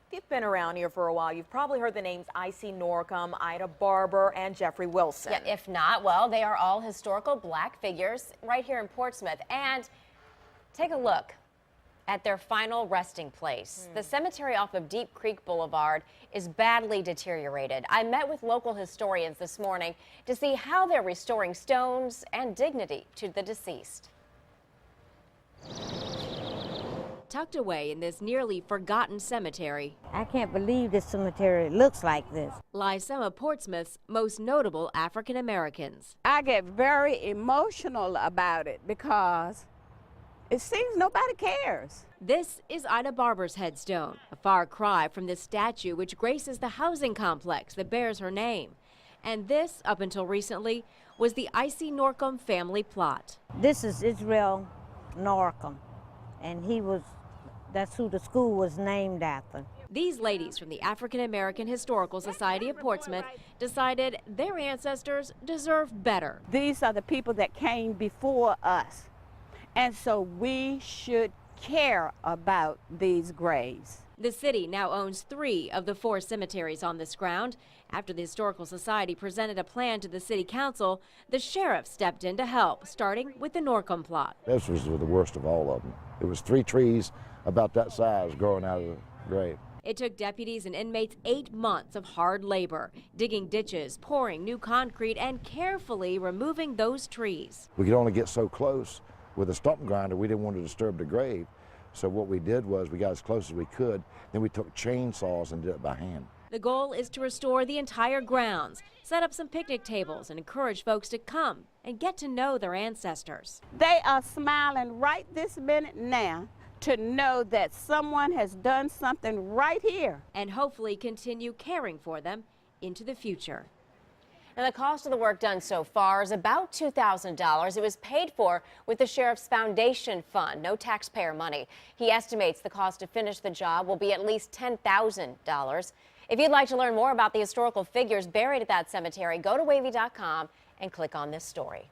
If you've been around here for a while, you've probably heard the names I.C. Norcom, Ida Barber, and Jeffrey Wilson. Yeah, if not, well, they are all historical black figures right here in Portsmouth. And take a look at their final resting place. The cemetery off of Deep Creek Boulevard is badly deteriorated. I met with local historians this morning to see how they're restoring stones and dignity to the deceased. Tucked away in this nearly forgotten cemetery I can't believe this cemetery looks like this. lie some of Portsmouth's most notable African Americans. I get very emotional about it because it seems nobody cares. This is Ida Barber's headstone, a far cry from the statue which graces the housing complex that bears her name. And this, up until recently, was the I.C. Norcom family plot. This is Israel Norcom, and that's who the school was named after. These ladies from the African American Historical Society of Portsmouth decided their ancestors deserve better. These are the people that came before us, and so we should care about these graves. The city now owns 3 of the 4 cemeteries on this ground. After the Historical Society presented a plan to the city council, the sheriff stepped in to help, starting with the Norcom plot. This was the worst of all of them. It was 3 trees about that size growing out of the grave. It took deputies and inmates 8 months of hard labor, digging ditches, pouring new concrete, and carefully removing those trees. We could only get so close with a stump grinder. We didn't want to disturb the grave. So what we did was we got as close as we could, then we took chainsaws and did it by hand. The goal is to restore the entire grounds, set up some picnic tables, and encourage folks to come and get to know their ancestors. They are smiling right this minute now to know that someone has done something right here. And hopefully continue caring for them into the future. And the cost of the work done so far is about $2,000. It was paid for with the Sheriff's Foundation Fund, no taxpayer money. He estimates the cost to finish the job will be at least $10,000. If you'd like to learn more about the historical figures buried at that cemetery, go to wavy.com and click on this story.